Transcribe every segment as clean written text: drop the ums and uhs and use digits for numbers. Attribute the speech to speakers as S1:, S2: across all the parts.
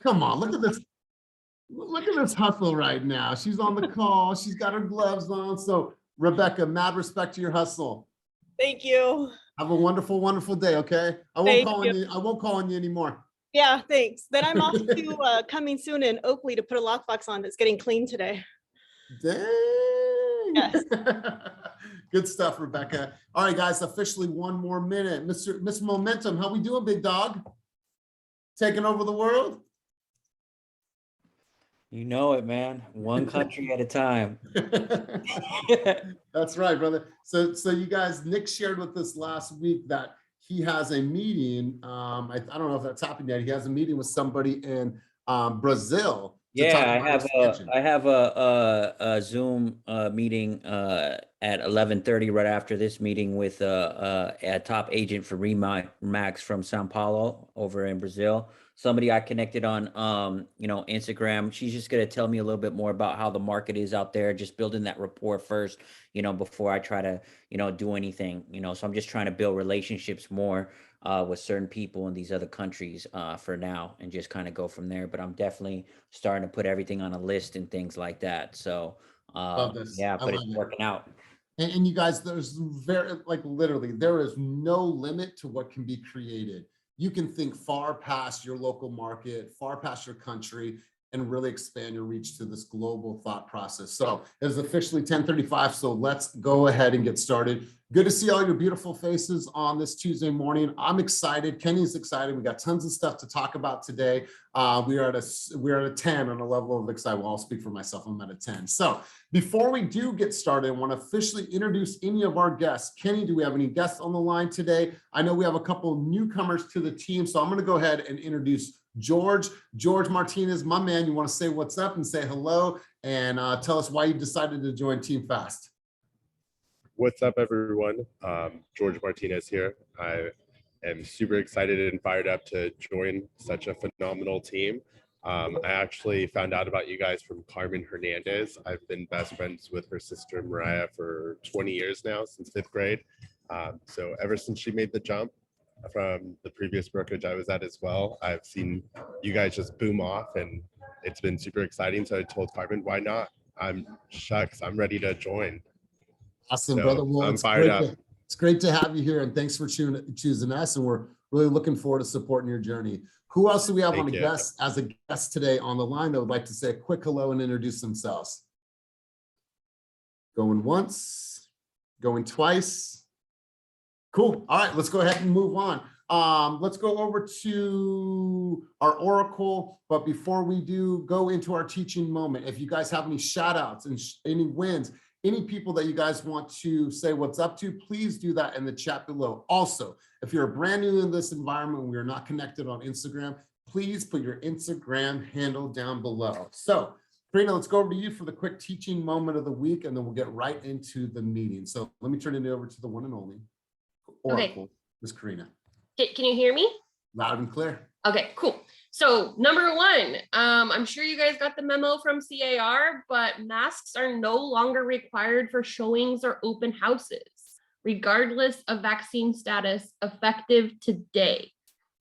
S1: Come on, look at this. Look at this hustle right now. She's on the call. She's got her gloves on. So Rebecca, mad respect to your hustle.
S2: Thank you.
S1: Have a wonderful, wonderful day. Okay. I won't call on you anymore.
S2: Yeah, thanks. Then I'm off to coming soon in Oakley to put a lockbox on that's getting cleaned today.
S1: Dang.
S2: Yes.
S1: Good stuff, Rebecca. All right, guys, officially 1 more minute. Miss Momentum, how we doing, big dog? Taking over the world?
S3: You know it, man. One country at a time.
S1: That's right, brother. So you guys, Nick shared with us last week that he has a meeting. I don't know if that's happened yet. He has a meeting with somebody in Brazil.
S3: Yeah, I have a Zoom meeting at 11:30 right after this meeting with a top agent for Remax from Sao Paulo over in Brazil. Somebody I connected on Instagram. She's just gonna tell me a little bit more about how the market is out there, just building that rapport first, before I try to, do anything, so I'm just trying to build relationships more with certain people in these other countries for now, and just kind of go from there. But I'm definitely starting to put everything on a list and things like that. So yeah, but it's working out.
S1: And you guys, there's literally, there is no limit to what can be created. You can think far past your local market, far past your country, and really expand your reach to this global thought process. So it's officially 10:35. So let's go ahead and get started. Good to see all your beautiful faces on this Tuesday morning. I'm excited. Kenny's excited. We got tons of stuff to talk about today. We are at a 10 on a level of excitement. Well, I'll speak for myself. I'm at a 10. So before we do get started, I want to officially introduce any of our guests. Kenny, do we have any guests on the line today? I know we have a couple newcomers to the team, so I'm going to go ahead and introduce George Martinez, my man. You want to say what's up and say hello and tell us why you decided to join Team Fast.
S4: What's up, everyone? George Martinez here. I am super excited and fired up to join such a phenomenal team. I actually found out about you guys from Carmen Hernandez. I've been best friends with her sister Mariah for 20 years now, since 5th grade. So ever since she made the jump from the previous brokerage I was at as well, I've seen you guys just boom off, and it's been super exciting. So I told Carmen, why not? I'm ready to join.
S1: Awesome, so, brother. Well,
S4: I'm fired up.
S1: It's great to have you here, and thanks for choosing us. And we're really looking forward to supporting your journey. Who else do we have as a guest today on the line that would like to say a quick hello and introduce themselves? Going once, going twice. Cool. All right, let's go ahead and move on. Let's go over to our Oracle. But before we do go into our teaching moment, if you guys have any shout outs and any wins, any people that you guys want to say what's up to, please do that in the chat below. Also, if you're brand new in this environment and we are not connected on Instagram, please put your Instagram handle down below. So, Karina, let's go over to you for the quick teaching moment of the week, and then we'll get right into the meeting. So let me turn it over to the one and only Oracle, Ms. Karina.
S5: Can you hear me?
S1: Loud and clear.
S5: Okay, cool. So number one, I'm sure you guys got the memo from CAR, but masks are no longer required for showings or open houses, regardless of vaccine status, effective today.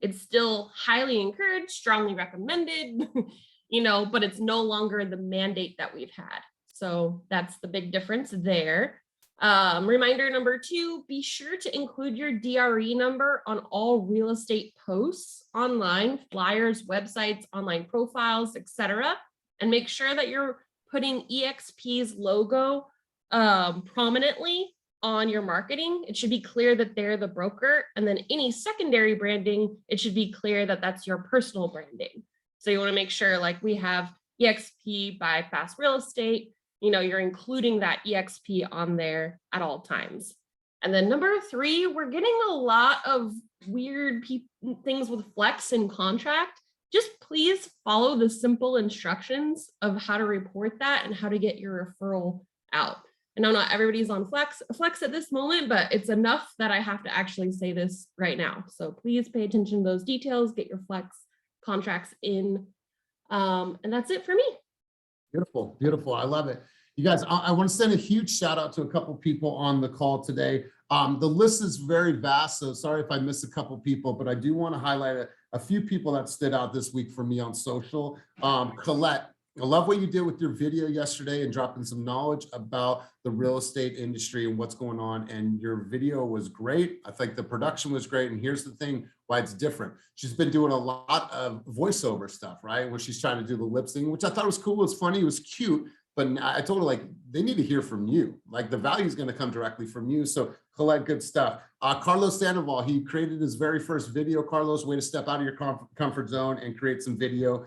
S5: It's still highly encouraged, strongly recommended, but it's no longer the mandate that we've had. So that's the big difference there. Reminder number 2, be sure to include your DRE number on all real estate posts, online, flyers, websites, online profiles, etc. And make sure that you're putting eXp's logo prominently on your marketing. It should be clear that they're the broker, and then any secondary branding, it should be clear that that's your personal branding. So you want to make sure, like we have eXp by Fast Real Estate, you're including that eXp on there at all times. And then number 3, we're getting a lot of weird things with flex and contract. Just please follow the simple instructions of how to report that and how to get your referral out. I know not everybody's on flex at this moment, but it's enough that I have to actually say this right now. So please pay attention to those details, get your flex contracts in. And that's it for me.
S1: Beautiful, beautiful. I love it. You guys, I want to send a huge shout out to a couple people on the call today. The list is very vast, so sorry if I miss a couple people, but I do want to highlight a few people that stood out this week for me on social. Colette, I love what you did with your video yesterday and dropping some knowledge about the real estate industry and what's going on. And your video was great. I think the production was great. And here's the thing why it's different. She's been doing a lot of voiceover stuff, right? Where she's trying to do the lip syncing, which I thought was cool, it was funny, it was cute. But I told her, like, they need to hear from you. Like, the value is going to come directly from you. So Colette, good stuff. Carlos Sandoval, he created his very first video. Carlos, way to step out of your comfort zone and create some video.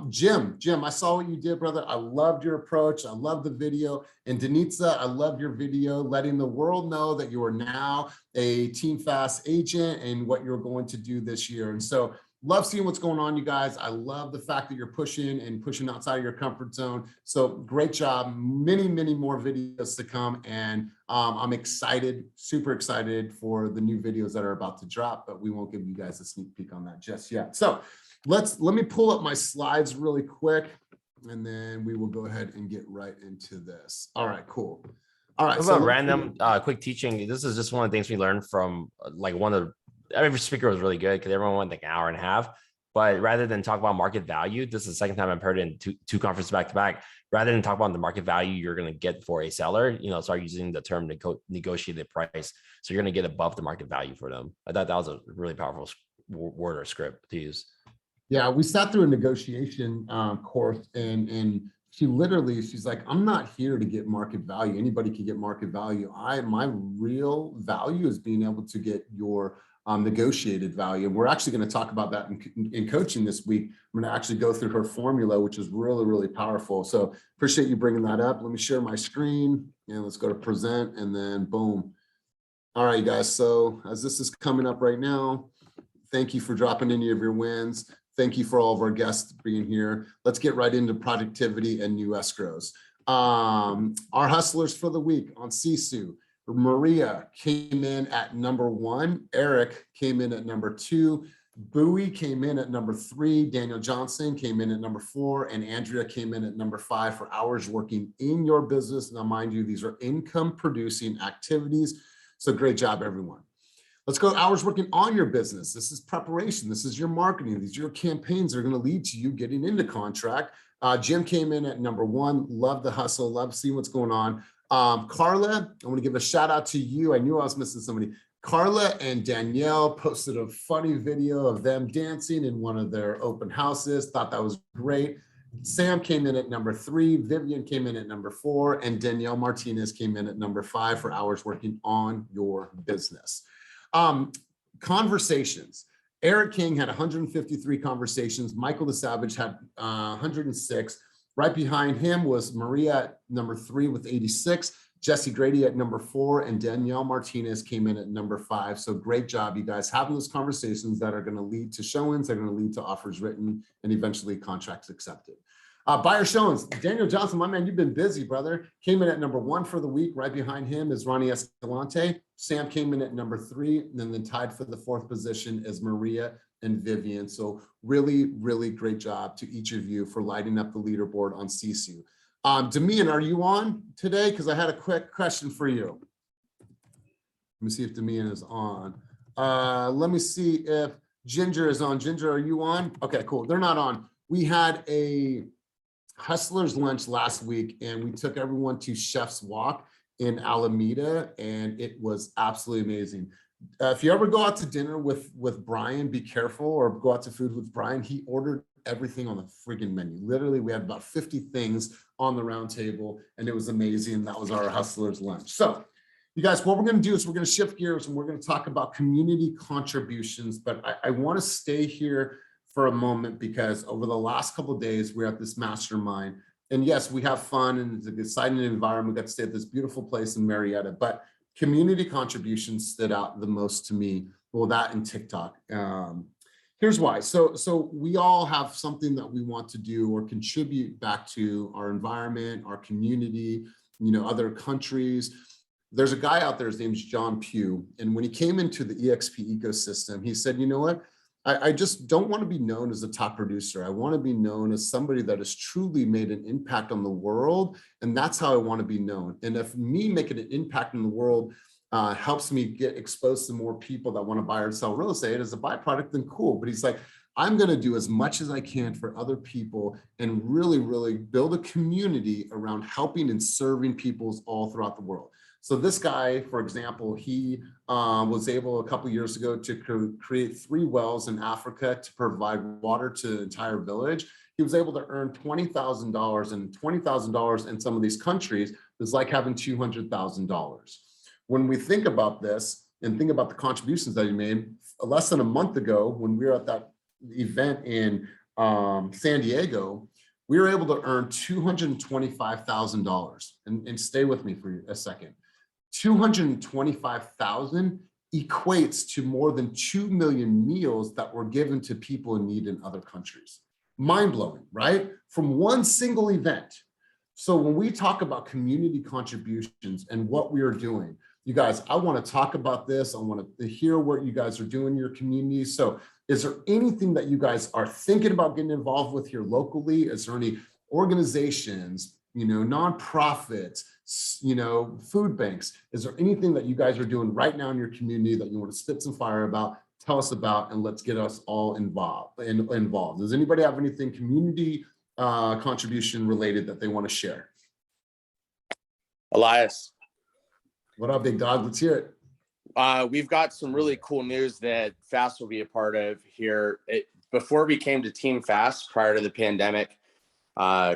S1: Jim, I saw what you did, brother. I loved your approach. I love the video. And Denitza, I love your video, letting the world know that you are now a Team Fast agent and what you're going to do this year. And so love seeing what's going on, you guys. I love the fact that you're pushing outside of your comfort zone. So great job. Many, many more videos to come. And I'm excited, super excited for the new videos that are about to drop, but we won't give you guys a sneak peek on that just yet. So let me pull up my slides really quick, and then we will go ahead and get right into this. All right, cool. All right.
S6: So random quick teaching. This is just one of the things we learned from like every speaker was really good because everyone went like an hour and a half. But rather than talk about market value, this is the second time I've heard it in two conferences back to back. Rather than talk about the market value you're going to get for a seller, start using the term negotiated price. So you're going to get above the market value for them. I thought that was a really powerful word or script to use.
S1: Yeah, we sat through a negotiation course, and she's like, I'm not here to get market value. Anybody can get market value. My real value is being able to get your negotiated value. And we're actually going to talk about that in coaching this week. I'm going to actually go through her formula, which is really, really powerful. So appreciate you bringing that up. Let me share my screen and let's go to present, and then boom. All right, guys. So as this is coming up right now, thank you for dropping any of your wins. Thank you for all of our guests being here. Let's get right into productivity and new escrows. Our hustlers for the week on Sisu. Maria came in at number 1. Eric came in at number 2. Bowie came in at number 3. Daniel Johnson came in at number 4. And Andrea came in at number 5 for hours working in your business. Now, mind you, these are income producing activities. So great job, everyone. Let's go hours working on your business. This is preparation. This is your marketing. These are your campaigns that are going to lead to you getting into contract. Jim came in at number 1. Love the hustle. Love seeing what's going on. Carla, I want to give a shout out to you. I knew I was missing somebody. Carla and Danielle posted a funny video of them dancing in one of their open houses. Thought that was great. Sam came in at number 3. Vivian came in at number 4. And Danielle Martinez came in at number 5 for hours working on your business. Conversations. Eric King had 153 conversations. Michael the Savage had 106. Right behind him was Maria at number 3 with 86. Jesse Grady at number 4, and Danielle Martinez came in at number 5. So great job, you guys, having those conversations that are going to lead to showings, they're going to lead to offers written, and eventually contracts accepted. Buyer showings. Daniel Johnson, my man, you've been busy, brother. Came in at number 1 for the week. Right behind him is Ronnie Escalante. Sam came in at number 3, and then tied for the 4th position is Maria and Vivian. So really, really great job to each of you for lighting up the leaderboard on Sisu. Demian, are you on today? Because I had a quick question for you. Let me see if Demian is on. Let me see if Ginger is on. Ginger, are you on? Okay, cool. They're not on. We had a Hustlers lunch last week, and we took everyone to Chef's Walk in Alameda, and it was absolutely amazing. If you ever go out to dinner with Brian, be careful, or go out to food with Brian. He ordered everything on the friggin' menu. Literally, we had about 50 things on the round table, and it was amazing. That was our Hustlers lunch. So you guys, what we're going to do is we're going to shift gears, and we're going to talk about community contributions, but I want to stay here for a moment, because over the last couple of days, we're at this mastermind, and yes, we have fun and it's an exciting environment. We got to stay at this beautiful place in Marietta, but community contributions stood out the most to me. Well, that and TikTok. Here's why. So we all have something that we want to do or contribute back to our environment, our community, other countries. There's a guy out there, his name's John Pugh, and when he came into the eXp ecosystem, he said, you know what? I just don't want to be known as a top producer. I want to be known as somebody that has truly made an impact on the world. And that's how I want to be known. And if me making an impact in the world helps me get exposed to more people that want to buy or sell real estate as a byproduct, then cool. But he's like, I'm going to do as much as I can for other people and really, really build a community around helping and serving people all throughout the world. So this guy, for example, he was able a couple of years ago to create 3 wells in Africa to provide water to the entire village. He was able to earn $20,000, and $20,000 in some of these countries is like having $200,000. When we think about this and think about the contributions that he made, less than a month ago, when we were at that event in San Diego, we were able to earn $225,000. And stay with me for a second. 225,000 equates to more than 2 million meals that were given to people in need in other countries. Mind-blowing, right? From one single event. So when we talk about community contributions and what we are doing, you guys, I want to talk about this. I want to hear what you guys are doing in your communities. So is there anything that you guys are thinking about getting involved with here locally? Is there any organizations, nonprofits, food banks? Is there anything that you guys are doing right now in your community that you want to spit some fire about? Tell us about, and let's get us all involved. Does anybody have anything community contribution related that they want to share?
S7: Elias.
S1: What up, big dog? Let's hear it.
S7: We've got some really cool news that FAST will be a part of here. Before we came to Team FAST, prior to the pandemic,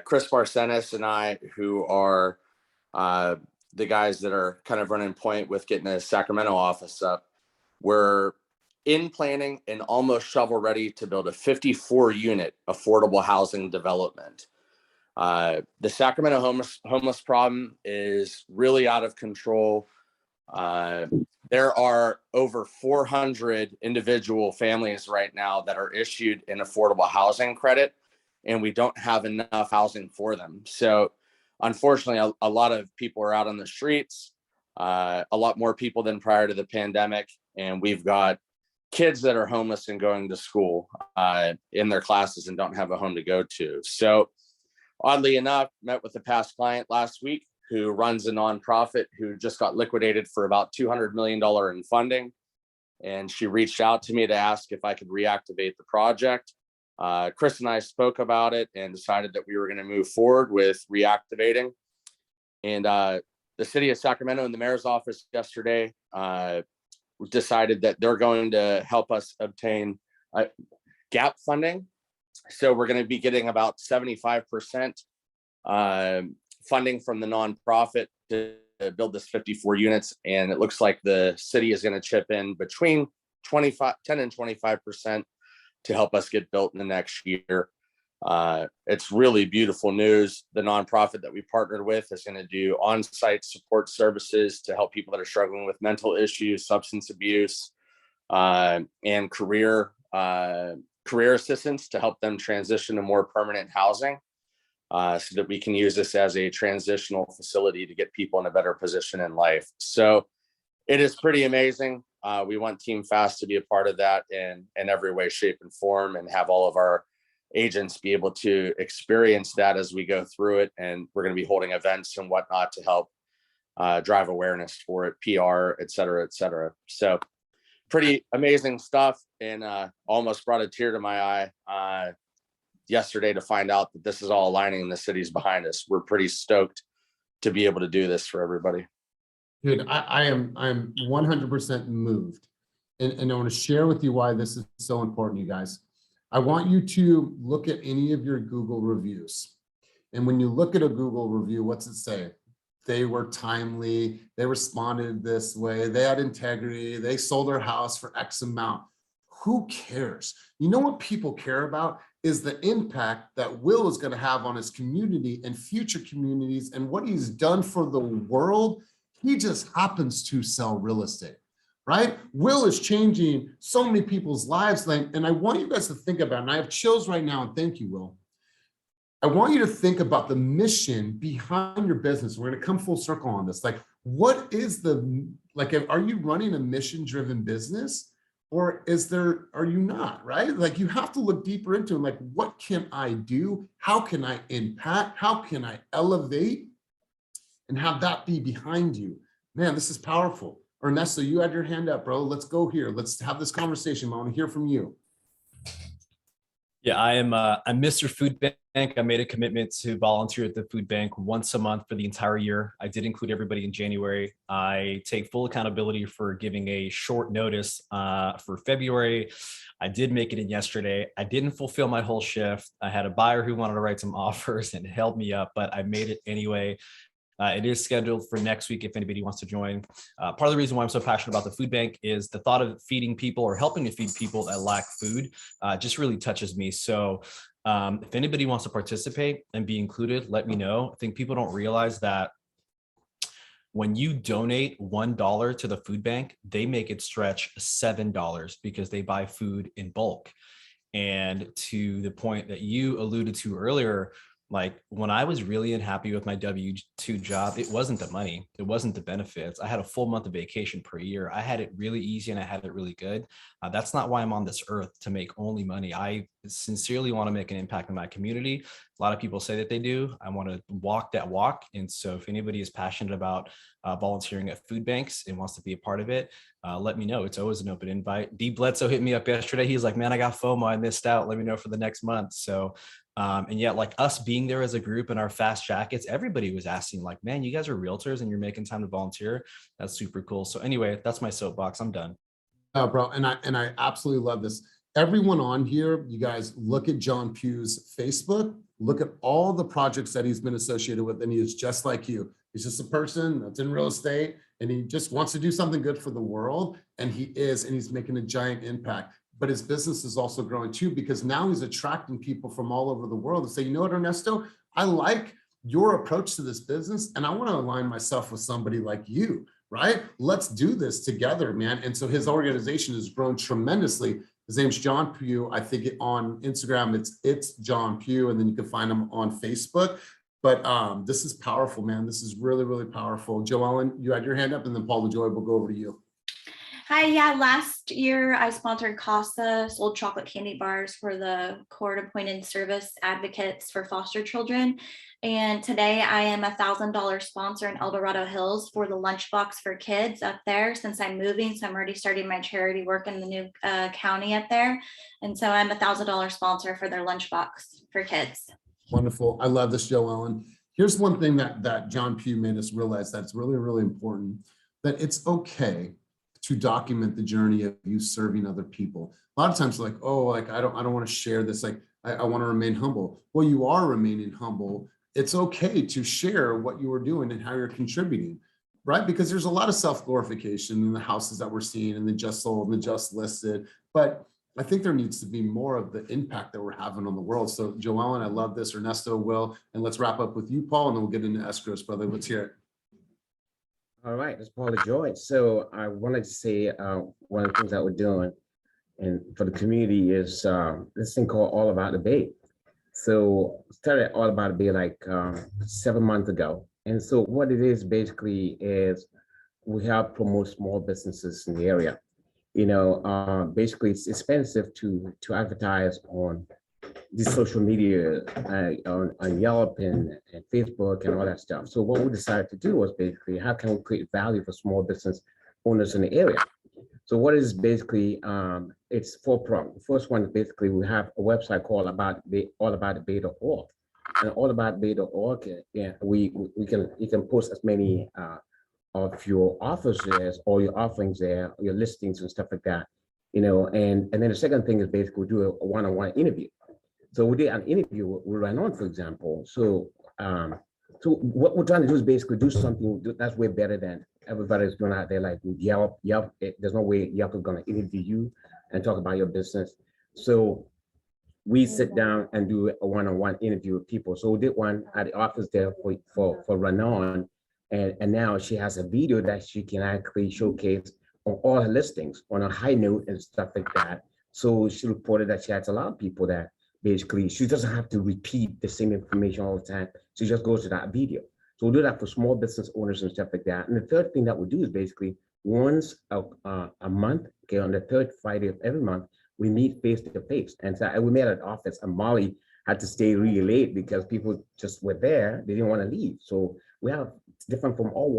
S7: Chris Barcenas and I, who are the guys that are kind of running point with getting a Sacramento office up, were in planning and almost shovel ready to build a 54-unit affordable housing development. The Sacramento homeless problem is really out of control. There are over 400 individual families right now that are issued an affordable housing credit, and we don't have enough housing for them. So unfortunately, a lot of people are out on the streets, a lot more people than prior to the pandemic. And we've got kids that are homeless and going to school in their classes and don't have a home to go to. So oddly enough, met with a past client last week who runs a nonprofit who just got liquidated for about $200 million in funding. And she reached out to me to ask if I could reactivate the project. Chris and I spoke about it and decided that we were going to move forward with reactivating. And the city of Sacramento and the mayor's office yesterday decided that they're going to help us obtain gap funding. So we're going to be getting about 75% funding from the nonprofit to build this 54 units. And it looks like the city is going to chip in between 10 and 25% to help us get built in the next year. It's really beautiful news. The nonprofit that we partnered with is going to do on-site support services to help people that are struggling with mental issues, substance abuse, and career assistance to help them transition to more permanent housing, so that we can use this as a transitional facility to get people in a better position in life. So it is pretty amazing. We want Team FAST to be a part of that in every way, shape, and form, and have all of our agents be able to experience that as we go through it. And we're going to be holding events and whatnot to help drive awareness for it, PR, et cetera, et cetera. So pretty amazing stuff, and almost brought a tear to my eye yesterday to find out that this is all aligning and the city's behind us. We're pretty stoked to be able to do this for everybody.
S1: Dude, I'm 100% moved. And I want to share with you why this is so important, you guys. I want you to look at any of your Google reviews. And when you look at a Google review, what's it say? They were timely, they responded this way, they had integrity, they sold their house for X amount. Who cares? You know what people care about is the impact that Will is going to have on his community and future communities and what he's done for the world. He just happens to sell real estate, right? Will is changing so many people's lives. And I want you guys to think about it. And I have chills right now. And thank you, Will. I want you to think about the mission behind your business. We're going to come full circle on this. Like, what is are you running a mission-driven business, or are you not, right? Like, you have to look deeper into it. Like, what can I do? How can I impact? How can I elevate? And have that be behind you. Man, this is powerful. Ernesto, you had your hand up, bro. Let's go here. Let's have this conversation. I want to hear from you.
S8: Yeah, I'm Mr. Food Bank. I made a commitment to volunteer at the food bank once a month for the entire year. I did include everybody in January. I take full accountability for giving a short notice for February. I did make it in yesterday. I didn't fulfill my whole shift. I had a buyer who wanted to write some offers and held me up, but I made it anyway. It is scheduled for next week if anybody wants to join. Part of the reason why I'm so passionate about the food bank is the thought of feeding people or helping to feed people that lack food just really touches me. So if anybody wants to participate and be included, let me know. I think people don't realize that when you donate $1 to the food bank, they make it stretch $7 because they buy food in bulk. And to the point that you alluded to earlier, like when I was really unhappy with my W-2 job, it wasn't the money, it wasn't the benefits. I had a full month of vacation per year. I had it really easy and I had it really good. That's not why I'm on this earth, to make only money. I sincerely want to make an impact in my community. A lot of people say that they do. I want to walk that walk. And so if anybody is passionate about volunteering at food banks and wants to be a part of it, let me know. It's always an open invite. D Bledsoe hit me up yesterday. He's like, man, I got FOMO. I missed out. Let me know for the next month. So and yet, like us being there as a group in our fast jackets, everybody was asking, like, man, you guys are realtors and you're making time to volunteer. That's super cool. So anyway, that's my soapbox. I'm done.
S1: Bro, and I absolutely love this. Everyone on here, you guys look at John Pugh's Facebook, look at all the projects that he's been associated with, and he is just like you. He's just a person that's in real estate and he just wants to do something good for the world. And he's making a giant impact. But his business is also growing too, because now he's attracting people from all over the world to say, you know what, Ernesto, I like your approach to this business and I want to align myself with somebody like you, right? Let's do this together, man. And so his organization has grown tremendously. His name's John Pugh. I think on Instagram, it's John Pugh, and then you can find him on Facebook. But this is powerful, man. This is really, really powerful. Joellen, you had your hand up, and then Paul LaJoy will go over to you.
S9: Hi, yeah, last year I sponsored CASA, sold chocolate candy bars for the court-appointed service advocates for foster children. And today I am $1,000 sponsor in El Dorado Hills for the lunchbox for kids up there since I'm moving. So I'm already starting my charity work in the new county up there. And so I'm $1,000 sponsor for their lunchbox for kids.
S1: Wonderful. I love this, Joellen. Here's one thing that John Pugh made us realize that's really, really important, that it's okay to document the journey of you serving other people. A lot of times like, oh, like I don't want to share this. Like I want to remain humble. Well, you are remaining humble. It's okay to share what you are doing and how you're contributing, right? Because there's a lot of self-glorification in the houses that we're seeing and the just sold and the just listed. But I think there needs to be more of the impact that we're having on the world. So Joellen, I love this. Ernesto, Will, and let's wrap up with you, Paul, and then we'll get into escrows, brother. Let's hear it.
S10: All right, it's Paul LaJoy. So I wanted to say one of the things that we're doing and for the community is this thing called All About the Bay. So started All About the Bay like 7 months ago. And so what it is basically is we help promote small businesses in the area. You know, basically it's expensive to advertise on these social media, on Yelp and Facebook and all that stuff. So what we decided to do was basically, how can we create value for small business owners in the area? So what is basically, it's four-pronged. The first one is basically, we have a website called allaboutthebay.org. And allaboutthebay.org, yeah, you can post as many of your offers as all your offerings there, your listings and stuff like that, you know. And then the second thing is basically we do a one-on-one interview. So we did an interview with Renan, for example. So so what we're trying to do is basically do something that's way better than everybody's doing out there, like Yelp. There's no way Yelp is going to interview you and talk about your business. So we sit down and do a one-on-one interview with people. So we did one at the office there for Renan. And now she has a video that she can actually showcase on all her listings on a high note and stuff like that. So she reported that she has a lot of people that basically she doesn't have to repeat the same information all the time. She just goes to that video. So we'll do that for small business owners and stuff like that. And the third thing that we do is basically once a month, okay, on the third Friday of every month, we meet face to face. And so we met at the office, and Molly had to stay really late because people just were there. They didn't want to leave. So we have people from all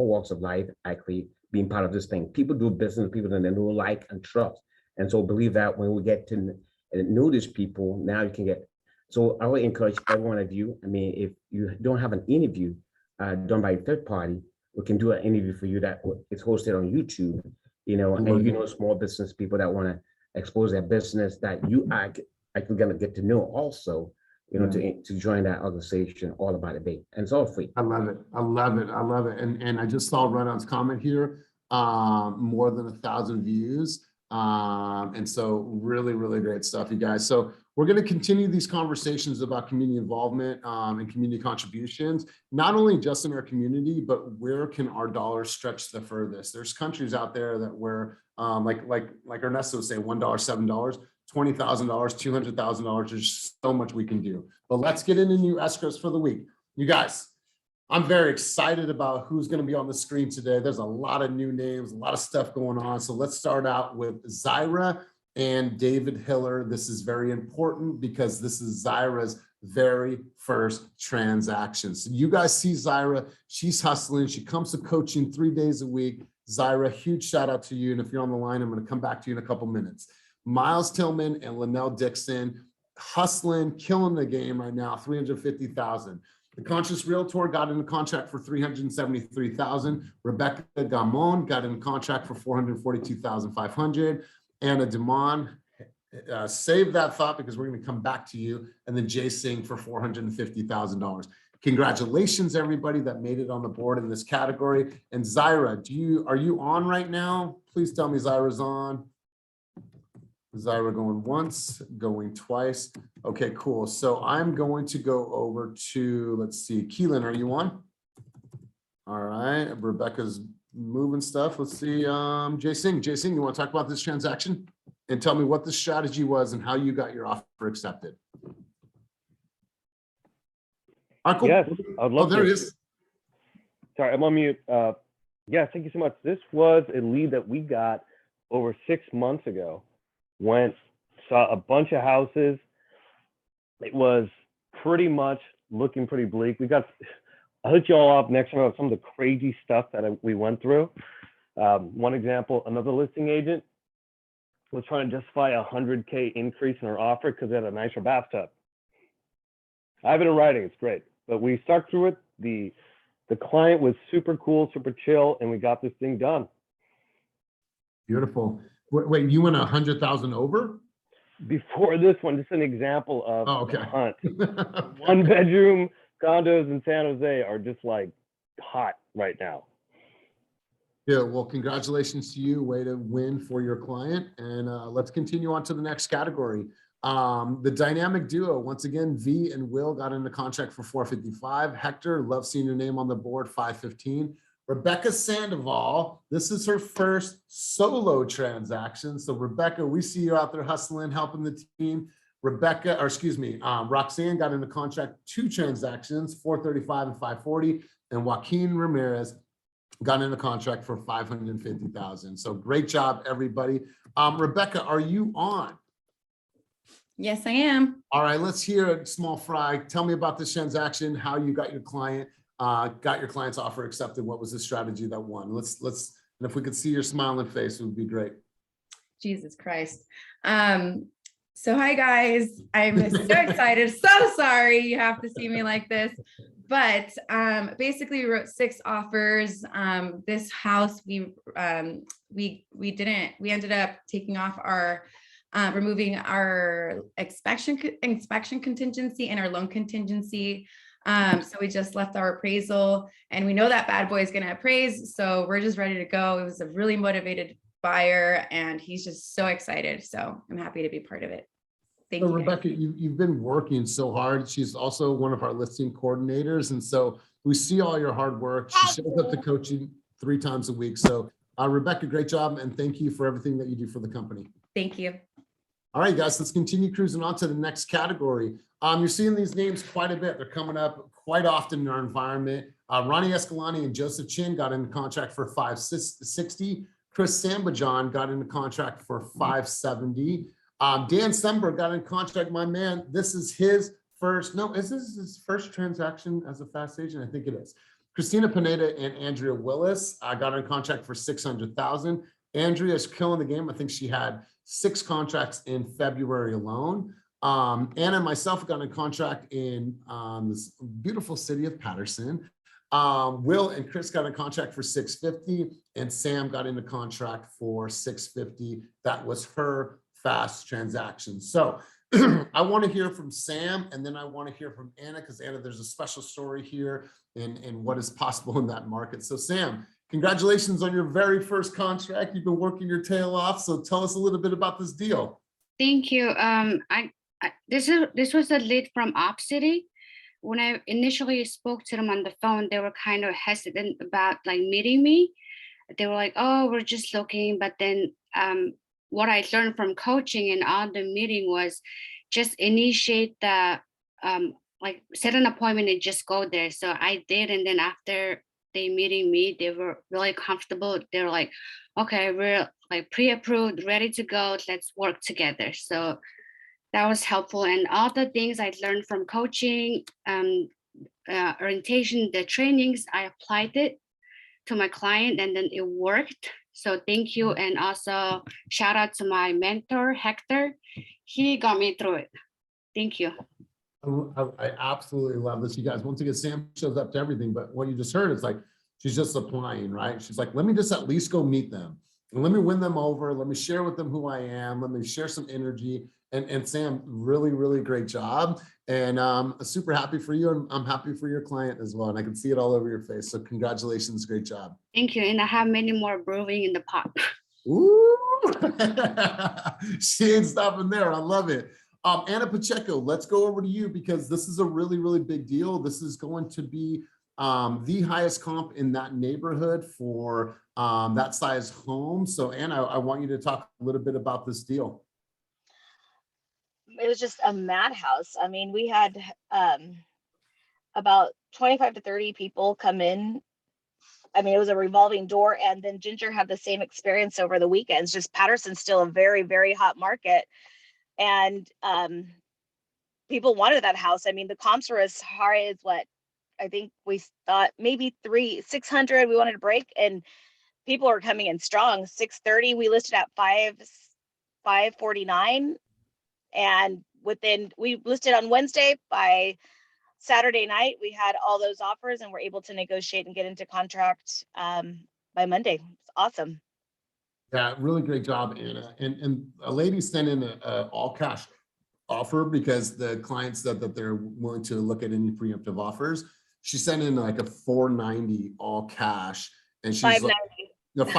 S10: walks of life actually being part of this thing. People do business with people that they know, like, and trust. And so believe that when we get to know these people, now you can get. So I would encourage every one of you. I mean, if you don't have an interview done by a third party, we can do an interview for you that is hosted on YouTube. And you know, small business people that want to expose their business that you are going to get to know also. To join that organization, all about the debate, and it's all free.
S1: I love it. I love it. I love it. And I just saw Renon's comment here, more than 1,000 views. And so really, really great stuff, you guys. So we're going to continue these conversations about community involvement and community contributions, not only just in our community, but where can our dollars stretch the furthest? There's countries out there that where, like Ernesto would say, $1, $7, $20,000, $200,000. There's so much we can do. But let's get into new escrows for the week. You guys, I'm very excited about who's going to be on the screen today. There's a lot of new names, a lot of stuff going on. So let's start out with Zyra and David Hiller. This is very important because this is Zyra's very first transaction. So you guys see Zyra, she's hustling. She comes to coaching 3 days a week. Zyra, huge shout out to you. And if you're on the line, I'm going to come back to you in a couple minutes. Miles Tillman and Linnell Dixon hustling, killing the game right now, $350,000. The Conscious Realtor got in a contract for $373,000. Rebecca Gamon got in a contract for $442,500. Anna Demon, save that thought because we're going to come back to you. And then Jay Singh for $450,000. Congratulations, everybody that made it on the board in this category. And Zyra, are you on right now? Please tell me Zyra's on. Zyra going once, going twice. Okay, cool. So I'm going to go over to, let's see, Keelan, are you on? All right, Rebecca's moving stuff. Let's see, Jay Singh, you want to talk about this transaction and tell me what the strategy was and how you got your offer accepted? All right, cool.
S11: Yes, I'd love
S1: there
S11: to.
S1: he is.
S11: Sorry, I'm on mute. Yeah, thank you so much. This was a lead that we got over 6 months ago. Saw a bunch of houses. It was pretty much looking pretty bleak. I'll hit you all up next time about some of the crazy stuff that we went through. One example, another listing agent was trying to justify a $100K increase in her offer because they had a nicer bathtub. I have it in writing, it's great. But we stuck through it. The client was super cool, super chill, and we got this thing done.
S1: Beautiful. Wait, you went 100,000 over?
S11: Before this one, just an example of
S1: the
S11: hunt. 1-bedroom condos in San Jose are just like hot right now.
S1: Yeah, well, congratulations to you. Way to win for your client. And let's continue on to the next category. The dynamic duo, once again, V and Will got into contract for $455. Hector, love seeing your name on the board, $515. Rebecca Sandoval, this is her first solo transaction. So Rebecca, we see you out there hustling, helping the team. Roxanne got into contract 2 transactions, $435 and $540. And Joaquin Ramirez got into contract for $550,000. So great job, everybody. Rebecca, are you on?
S12: Yes, I am.
S1: All right, let's hear a small fry. Tell me about this transaction, how you got your client's offer accepted. What was the strategy that won? And if we could see your smiling face, it would be great.
S12: Jesus Christ. So hi guys, I'm so excited. So sorry you have to see me like this, but basically we wrote 6 offers. This house, we ended up taking off our removing our inspection contingency and our loan contingency. So we just left our appraisal and we know that bad boy is going to appraise. So we're just ready to go. It was a really motivated buyer and he's just so excited. So I'm happy to be part of it. Thank you.
S1: Rebecca, you've been working so hard. She's also one of our listing coordinators. And so we see all your hard work. She shows up to coaching 3 times a week. So Rebecca, great job. And thank you for everything that you do for the company.
S12: Thank you.
S1: All right, guys, let's continue cruising on to the next category. You're seeing these names quite a bit. They're coming up quite often in our environment. Ronnie Escalante and Joseph Chin got into contract for $560. Chris Sambajon got into contract for $570. Dan Stumberg got in contract, my man. This is his first, is this his first transaction as a fast agent? I think it is. Christina Pineda and Andrea Willis got on contract for 600,000. Andrea's killing the game. I think she had 6 contracts in February alone. Anna and myself got a contract in this beautiful city of Patterson. Will and Chris got a contract for 650, and Sam got into contract for 650. That was her fast transaction. So I want to hear from Sam, and then I want to hear from Anna, because Anna, there's a special story here in what is possible in that market. So Sam, congratulations on your very first contract. You've been working your tail off. So tell us a little bit about this deal.
S13: Thank you. This was a lead from Op City. When I initially spoke to them on the phone, they were kind of hesitant about like meeting me. They were like, "Oh, we're just looking." But then what I learned from coaching and on the meeting was just initiate the like set an appointment and just go there. So I did, and then after they meeting me, they were really comfortable. They were like, "Okay, we're like pre-approved, ready to go. Let's work together." So that was helpful. And all the things I learned from coaching, orientation, the trainings, I applied it to my client, and then it worked. So thank you. And also shout out to my mentor, Hector. He got me through it. Thank you.
S1: I absolutely love this. You guys, once again, Sam shows up to everything, but what you just heard is like, she's just applying, right? She's like, let me just at least go meet them. And let me win them over. Let me share with them who I am. Let me share some energy. And Sam, really, really great job. And I'm super happy for you. And I'm happy for your client as well. And I can see it all over your face. So congratulations, great job.
S13: Thank you. And I have many more brewing in the pot.
S1: Ooh, she ain't stopping there. I love it. Anna Pacheco, let's go over to you, because this is a really, really big deal. This is going to be the highest comp in that neighborhood for that size home. So Anna, I want you to talk a little bit about this deal.
S14: It was just a madhouse. I mean, we had about 25 to 30 people come in. I mean, it was a revolving door. And then Ginger had the same experience over the weekends. Just Patterson's still a very, very hot market. And people wanted that house. I mean, the comps were as high as what I think we thought, maybe 600 we wanted to break. And people were coming in strong. 630, we listed at 549. And we listed on Wednesday. By Saturday night, we had all those offers and were able to negotiate and get into contract by Monday. It's awesome.
S1: Yeah, really great job, Anna. And a lady sent in a all cash offer because the client said that they're willing to look at any preemptive offers. She sent in like a 490 all cash, and she's
S14: 590.
S1: like,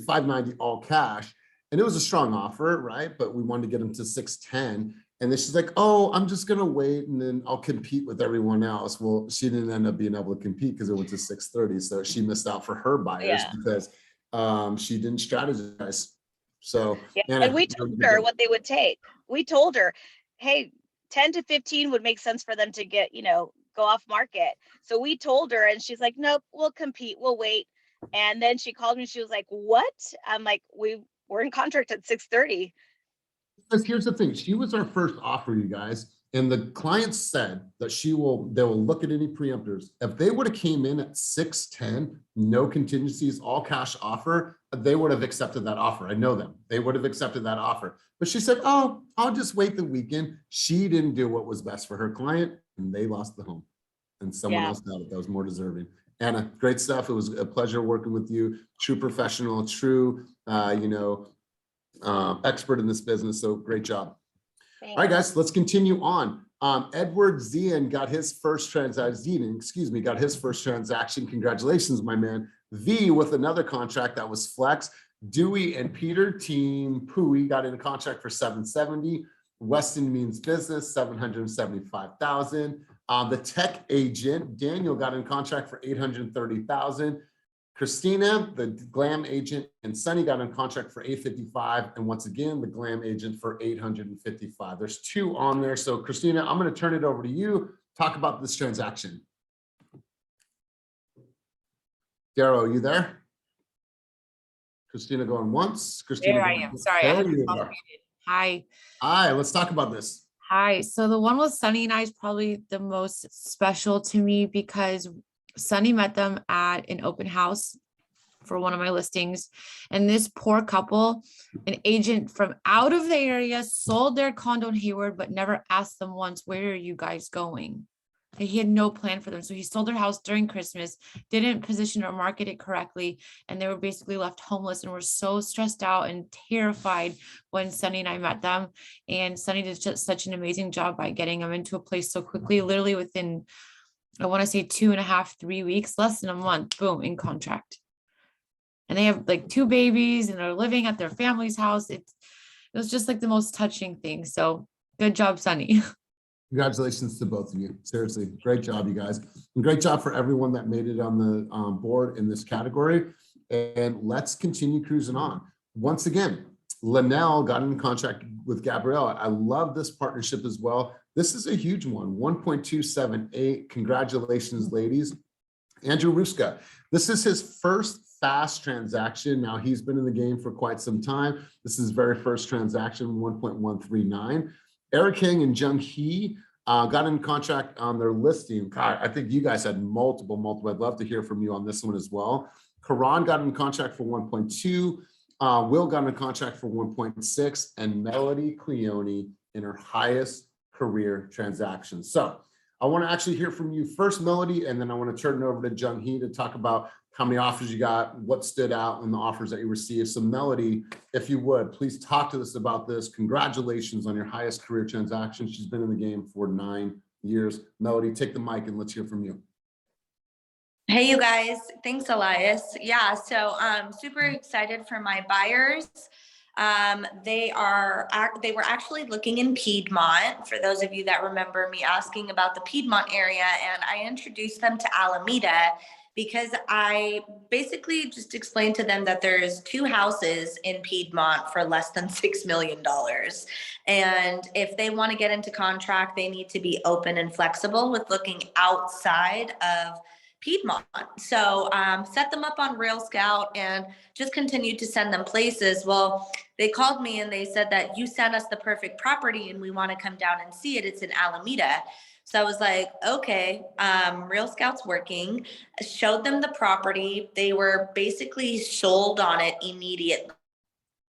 S1: 590 all cash. And it was a strong offer, right? But we wanted to get them to 610. And then she's like, "Oh, I'm just gonna wait and then I'll compete with everyone else." Well, she didn't end up being able to compete because it went to 630. So she missed out for her buyers because she didn't strategize. So
S14: yeah, and we told her what they would take. We told her, hey, 10 to 15 would make sense for them to get, go off market. So we told her, and she's like, "Nope, we'll compete, we'll wait." And then she called me, she was like, "What?" I'm like, we're in contract at 630.
S1: Because here's the thing, she was our first offer, you guys, and the client said that they will look at any preemptors. If they would have came in at 610, no contingencies, all cash offer, they would have accepted that offer. I know them. They would have accepted that offer. But she said, "Oh, I'll just wait the weekend." She didn't do what was best for her client, and they lost the home. And someone else got it that was more deserving. Anna, great stuff. It was a pleasure working with you. True professional, true, expert in this business. So great job. Thanks. All right, guys, let's continue on. Edward Zien got his first transaction. Got his first transaction. Congratulations, my man. V with another contract that was flex. Dewey and Peter, team Pooey, got in a contract for 770. Weston Means Business, 775,000. The tech agent, Daniel, got in contract for 830,000. Christina, the glam agent, and Sunny got in contract for 855. And once again, the glam agent for 855. There's 2 on there. So Christina, I'm going to turn it over to you. Talk about this transaction. Darrow, are you there? Christina going once. Christina,
S15: there I am. Sorry. I Hi.
S1: Hi, let's talk about this.
S15: Hi. So the one with Sunny and I is probably the most special to me because Sunny met them at an open house for one of my listings. And this poor couple, an agent from out of the area, sold their condo in Hayward, but never asked them once, where are you guys going? And he had no plan for them. So he sold their house during Christmas, didn't position or market it correctly. And they were basically left homeless and were so stressed out and terrified when Sunny and I met them. And Sunny did just such an amazing job by getting them into a place so quickly, literally within, I want to say 2.5, 3 weeks, less than a month, boom, in contract. And they have like 2 babies and they're living at their family's house. It was just like the most touching thing. So good job, Sunny.
S1: Congratulations to both of you. Seriously, great job, you guys. And great job for everyone that made it on the board in this category. And let's continue cruising on. Once again, Linnell got in contract with Gabriella. I love this partnership as well. This is a huge one, 1.278. Congratulations, ladies. Andrew Ruska, this is his first fast transaction. Now he's been in the game for quite some time. This is his very first transaction, 1.139. Eric King and Jung Hee got in contract on their listing. God, I think you guys had multiple. I'd love to hear from you on this one as well. Karan got in contract for 1.2. Will got in contract for 1.6, and Melody Cleone in her highest career transaction. So I want to actually hear from you first, Melody, and then I want to turn it over to Jung Hee to talk about how many offers you got, what stood out in the offers that you received. So Melody, if you would, please talk to us about this. Congratulations on your highest career transaction. She's been in the game for 9 years. Melody, take the mic and let's hear from you.
S16: Hey, you guys. Thanks, Elias. Yeah, so I'm super excited for my buyers. They were actually looking in Piedmont, for those of you that remember me asking about the Piedmont area, and I introduced them to Alameda because I basically just explained to them that there's 2 houses in Piedmont for less than $6 million. And if they want to get into contract, they need to be open and flexible with looking outside of Piedmont. So set them up on Real Scout and just continued to send them places. Well, they called me and they said that you sent us the perfect property and we want to come down and see it. It's in Alameda. So I was like, okay, Real Scout's working. Showed them the property. They were basically sold on it immediately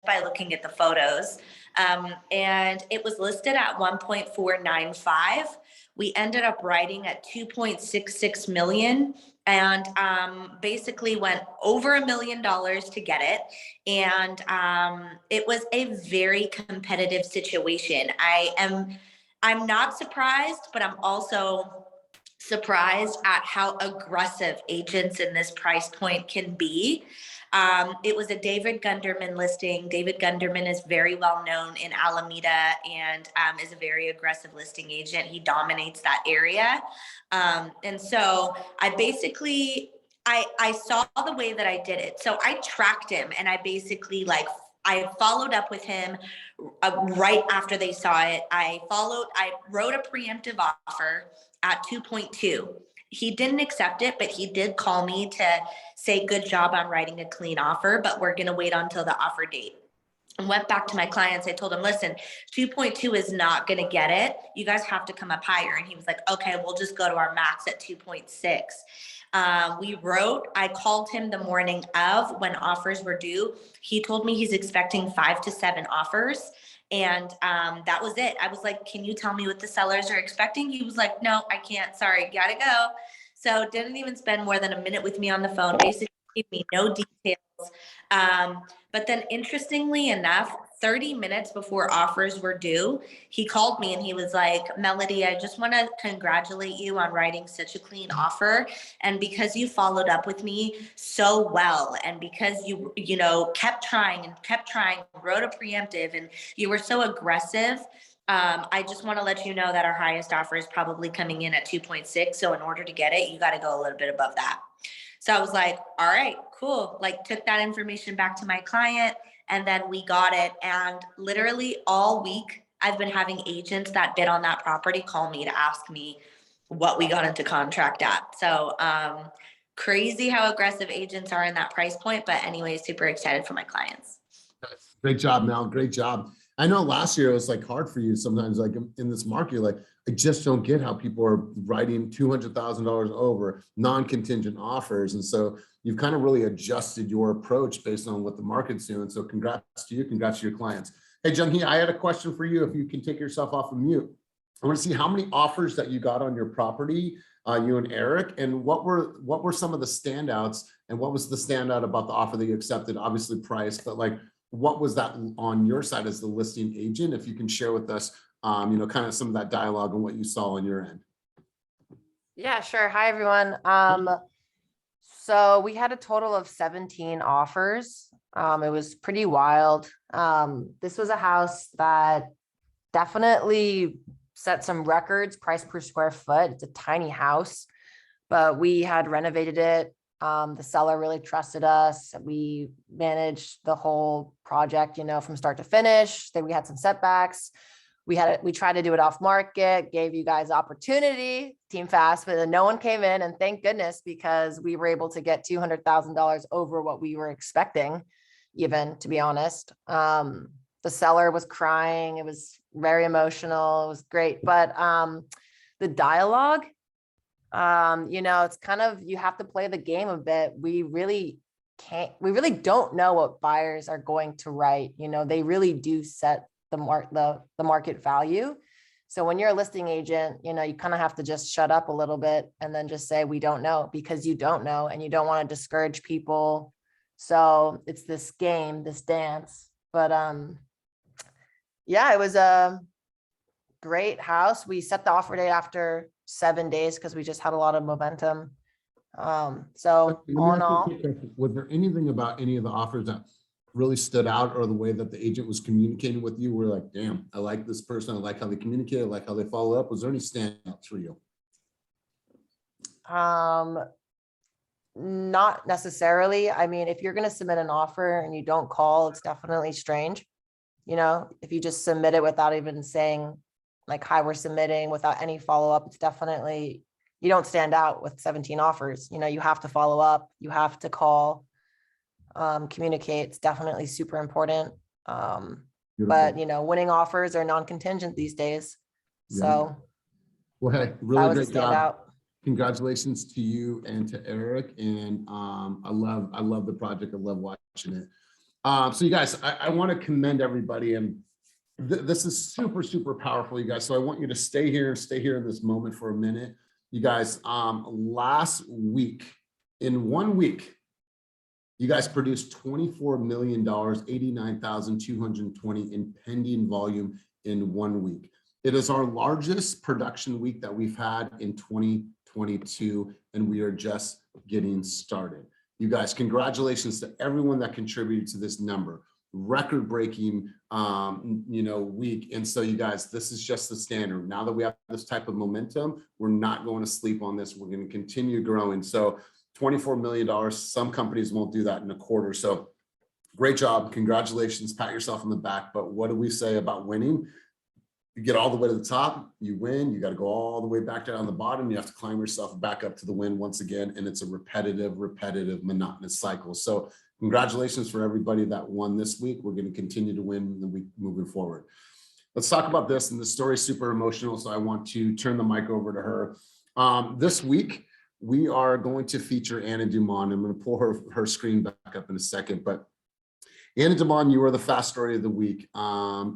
S16: by looking at the photos. And it was listed at 1.495. We ended up writing at 2.66 million and basically went over $1 million to get it. And it was a very competitive situation. I'm not surprised, but I'm also surprised at how aggressive agents in this price point can be. It was a David Gunderman listing. David Gunderman is very well known in Alameda and is a very aggressive listing agent. He dominates that area. And so I basically, I saw the way that I did it. So I tracked him and I basically I followed up with him right after they saw it. I wrote a preemptive offer at 2.2. He didn't accept it, but he did call me to say good job on writing a clean offer, but we're going to wait until the offer date. And went back to my clients. I told him, listen, 2.2 is not going to get it. You guys have to come up higher. And he was like, okay, we'll just go to our max at 2.6. I called him the morning of when offers were due. He told me he's expecting 5 to 7 offers. And that was it. I was like, can you tell me what the sellers are expecting? He was like, no, I can't. Sorry, gotta go. So didn't even spend more than a minute with me on the phone. Basically gave me no details. But then interestingly enough, 30 minutes before offers were due, he called me and he was like, Melody, I just want to congratulate you on writing such a clean offer. And because you followed up with me so well, and because you kept trying, wrote a preemptive, and you were so aggressive, I just want to let you know that our highest offer is probably coming in at 2.6. So in order to get it, you got to go a little bit above that. So I was like, all right, cool. Took that information back to my client and then we got it. And literally all week I've been having agents that bid on that property call me to ask me what we got into contract at. So crazy how aggressive agents are in that price point. But anyway, super excited for my clients.
S1: Great job, Mel. Great job. I know last year it was like hard for you sometimes, like in this market, like I just don't get how people are writing $200,000 over non-contingent offers. And so you've kind of really adjusted your approach based on what the market's doing. So congrats to you, congrats to your clients. Hey, Jung-hee, I had a question for you. If you can take yourself off of mute. I want to see how many offers that you got on your property, you and Eric, and what were some of the standouts, and what was the standout about the offer that you accepted? Obviously price, but like, what was that on your side as the listing agent? If you can share with us, kind of some of that dialogue and what you saw on your end.
S17: Yeah, sure. Hi, everyone. So we had a total of 17 offers. It was pretty wild. This was a house that definitely set some records, price per square foot. It's a tiny house, but we had renovated it. The seller really trusted us. We managed the whole project, from start to finish. Then we had some setbacks. We tried to do it off market, gave you guys opportunity, Team Fast, but then no one came in, and thank goodness, because we were able to get $200,000 over what we were expecting, even, to be honest. The seller was crying. It was very emotional. It was great. But the dialogue, it's kind of, you have to play the game a bit. We really don't know what buyers are going to write. They really do set the market value. So when you're a listing agent, you kind of have to just shut up a little bit and then just say, we don't know, because you don't know, and you don't want to discourage people. So it's this game, this dance. But yeah, it was a great house. We set the offer date after 7 days because we just had a lot of momentum. So all in all,
S1: was there anything about any of the offers that really stood out, or the way that the agent was communicating with you? We're like, damn, I like this person. I like how they communicate. I like how they follow up. Was there any standouts for you?
S17: not necessarily. I mean, if you're going to submit an offer and you don't call, it's definitely strange. If you just submit it without even saying like, hi, we're submitting, without any follow-up, it's definitely, you don't stand out with 17 offers. You have to follow up, you have to call, communicate. It's definitely super important. But winning offers are non-contingent these days.
S1: Yeah.
S17: So
S1: well, hey, really great job.
S17: Out.
S1: Congratulations to you and to Eric. And I love the project. I love watching it. So you guys, I want to commend everybody, and this is super, super powerful, you guys. So I want you to stay here in this moment for a minute. You guys, last week, in 1 week, you guys produced $24 million, 89,220 in pending volume in 1 week. It is our largest production week that we've had in 2022, and we are just getting started. You guys, congratulations to everyone that contributed to this number. Record-breaking, week. And so you guys, this is just the standard. Now that we have this type of momentum, we're not going to sleep on this. We're going to continue growing. So $24 million, some companies won't do that in a quarter. So great job. Congratulations. Pat yourself on the back. But what do we say about winning? You get all the way to the top, you win. You got to go all the way back down the bottom. You have to climb yourself back up to the win once again. And it's a repetitive, monotonous cycle. So congratulations for everybody that won this week. We're going to continue to win the week moving forward. Let's talk about this. And the story is super emotional. So I want to turn the mic over to her. This week, we are going to feature Anna Dumont. I'm going to pull her screen back up in a second. But Anna Dumont, you are the fast story of the week.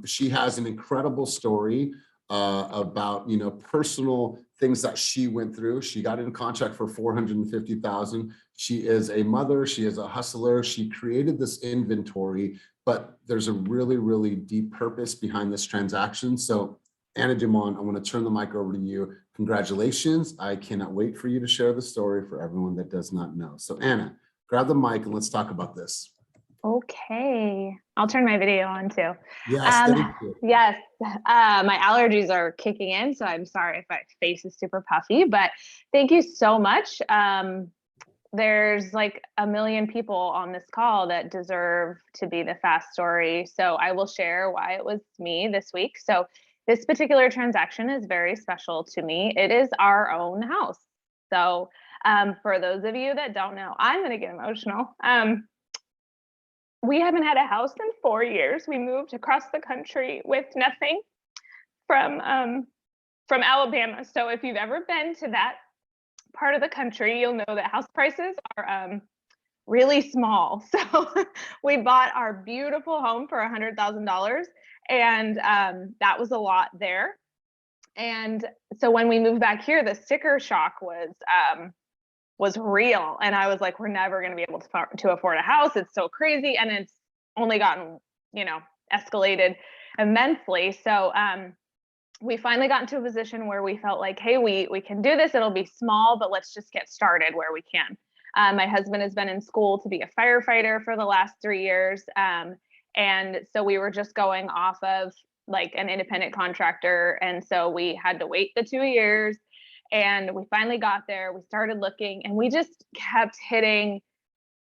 S1: She has an incredible story about personal things that she went through. She got in contract for $450,000. She is a mother. She is a hustler. She created this inventory, but there's a really, really deep purpose behind this transaction. So Anna Dumont, I want to turn the mic over to you. Congratulations. I cannot wait for you to share the story for everyone that does not know. So Anna, grab the mic and let's talk about this.
S18: Okay, I'll turn my video on too.
S1: Yes, thank you.
S18: Yes, my allergies are kicking in, so I'm sorry if my face is super puffy, but thank you so much. There's like a million people on this call that deserve to be the fast story, so I will share why it was me this week. So this particular transaction is very special to me. It is our own house. So for those of you that don't know, I'm going to get emotional. we haven't had a house in 4 years. We moved across the country with nothing from Alabama. So if you've ever been to that part of the country, you'll know that house prices are really small. So we bought our beautiful home for $100,000, and that was a lot there. And so when we moved back here, the sticker shock was real, and I was like, we're never going to be able to afford a house. It's so crazy, and it's only gotten, you know, escalated immensely. So we finally got into a position where we felt like, hey, we can do this. It'll be small, but let's just get started where we can. My husband has been in school to be a firefighter for the last 3 years. And so we were just going off of like an independent contractor. And so we had to wait the 2 years, and we finally got there. We started looking, and we just kept hitting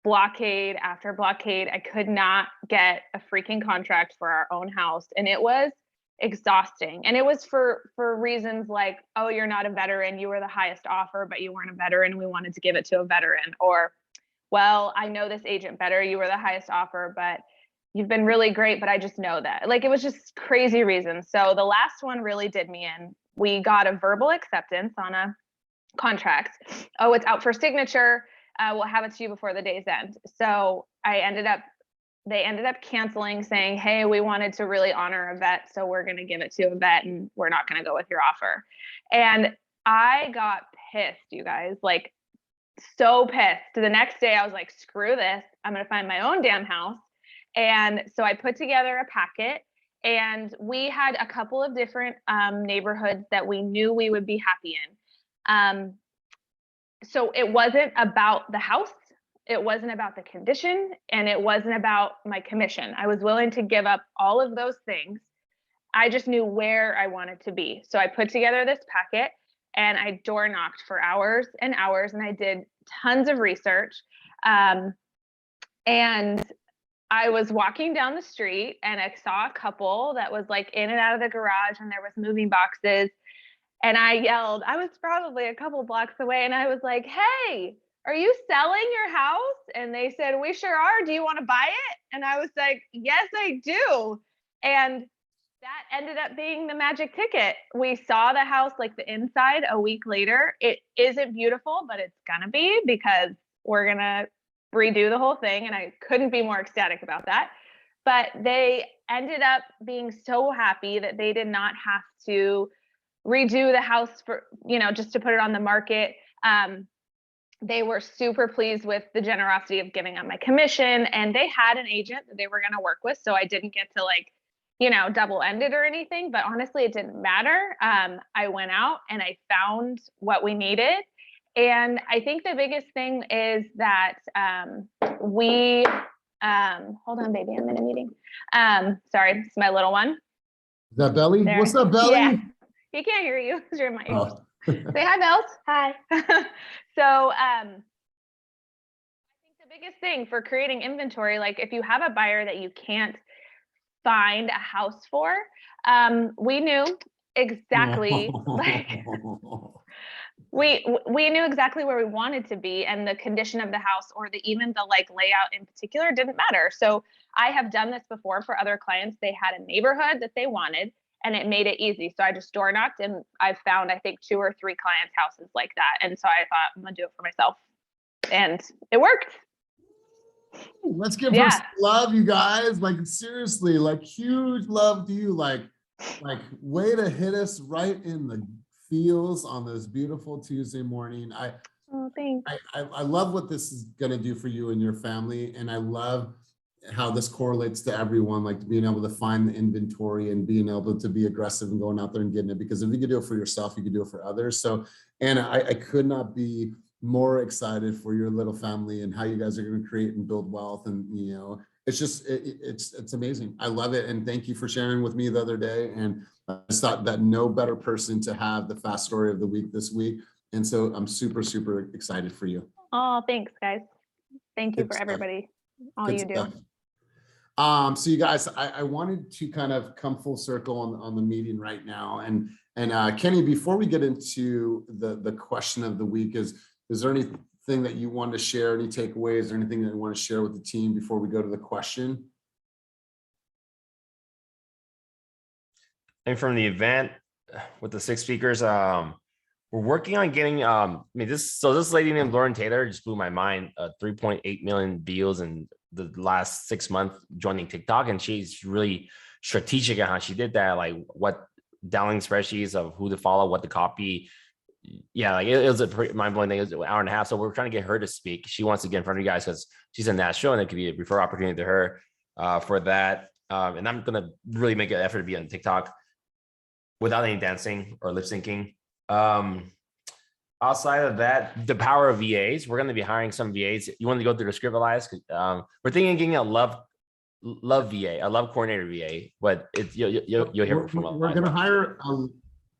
S18: blockade after blockade. I could not get a freaking contract for our own house. And it was exhausting. And it was for reasons like, oh, you're not a veteran, you were the highest offer, but you weren't a veteran, and we wanted to give it to a veteran. Or, well, I know this agent better, you were the highest offer, but you've been really great, but I just know that. Like, it was just crazy reasons. So the last one really did me in. We got a verbal acceptance on a contract. Oh, it's out for signature. We'll have it to you before the day's end. So they ended up canceling, saying, hey, we wanted to really honor a vet, so we're going to give it to a vet, and we're not going to go with your offer. And I got pissed, you guys, like so pissed. The next day I was like, screw this, I'm going to find my own damn house. And so I put together a packet, and we had a couple of different neighborhoods that we knew we would be happy in. So it wasn't about the house. It wasn't about the condition, and it wasn't about my commission. I was willing to give up all of those things. I just knew where I wanted to be. So I put together this packet, and I door knocked for hours and hours, and I did tons of research. And I was walking down the street, and I saw a couple that was like in and out of the garage, and there was moving boxes. And I yelled, I was probably a couple blocks away, and I was like, hey, are you selling your house? And they said, we sure are. Do you want to buy it? And I was like, yes, I do. And that ended up being the magic ticket. We saw the house, like the inside, a week later. It isn't beautiful, but it's gonna be, because we're gonna redo the whole thing. And I couldn't be more ecstatic about that. But they ended up being so happy that they did not have to redo the house for, you know, just to put it on the market. They were super pleased with the generosity of giving up my commission, and they had an agent that they were going to work with. So I didn't get to, like, you know, double end it or anything, but honestly, it didn't matter. I went out and I found what we needed. And I think the biggest thing is that hold on, baby, I'm in a meeting. Sorry, it's my little one.
S1: Is that Belly?
S18: There.
S1: What's up, Belly?
S18: Yeah. He can't hear you because you're in my ear.
S1: Oh.
S18: Say hi, Bells. Hi. So I think the biggest thing for creating inventory, like if you have a buyer that you can't find a house for, we knew exactly like we knew exactly where we wanted to be, and the condition of the house or even the like layout in particular didn't matter. So I have done this before for other clients. They had a neighborhood that they wanted, and it made it easy. So I just door knocked, and I found, I think, 2 or 3 clients' houses like that. And so I thought, I'm gonna do it for myself, and it worked.
S1: Let's give her some love, you guys. Like, seriously, like, huge love to you. Like way to hit us right in the feels on this beautiful Tuesday morning.
S18: Oh, thanks.
S1: I love what this is gonna do for you and your family, and I love how this correlates to everyone, like being able to find the inventory and being able to be aggressive and going out there and getting it. Because if you could do it for yourself, you could do it for others. So, Anna, I could not be more excited for your little family and how you guys are going to create and build wealth. And, you know, it's just, it's amazing. I love it. And thank you for sharing with me the other day. And I just thought that no better person to have the fast story of the week this week. And so I'm super, super excited for you.
S18: Oh, thanks, guys. Thank you for everybody, all you do.
S1: So you guys, I wanted to kind of come full circle on the meeting right now. And Kenny, before we get into the question of the week, is there any that you want to share, any takeaways or anything that you want to share with the team before we go to the question?
S6: And from the event with the 6 speakers, we're working on getting, this lady named Lauren Taylor just blew my mind, 3.8 million views in the last 6 months joining TikTok. And she's really strategic on how she did that, like what downloading spreadsheets of who to follow, what to copy. Yeah, like it was a pretty mind-blowing thing. It was an hour and a half. So we're trying to get her to speak. She wants to get in front of you guys because she's in that show, and it could be a referral opportunity to her for that. And I'm gonna really make an effort to be on TikTok without any dancing or lip syncing. Outside of that, the power of VAs, we're going to be hiring some VAs. You want to go through the script, Elias? We're thinking of getting a love VA, a love coordinator VA, but it's you'll hear from.
S1: We're going to hire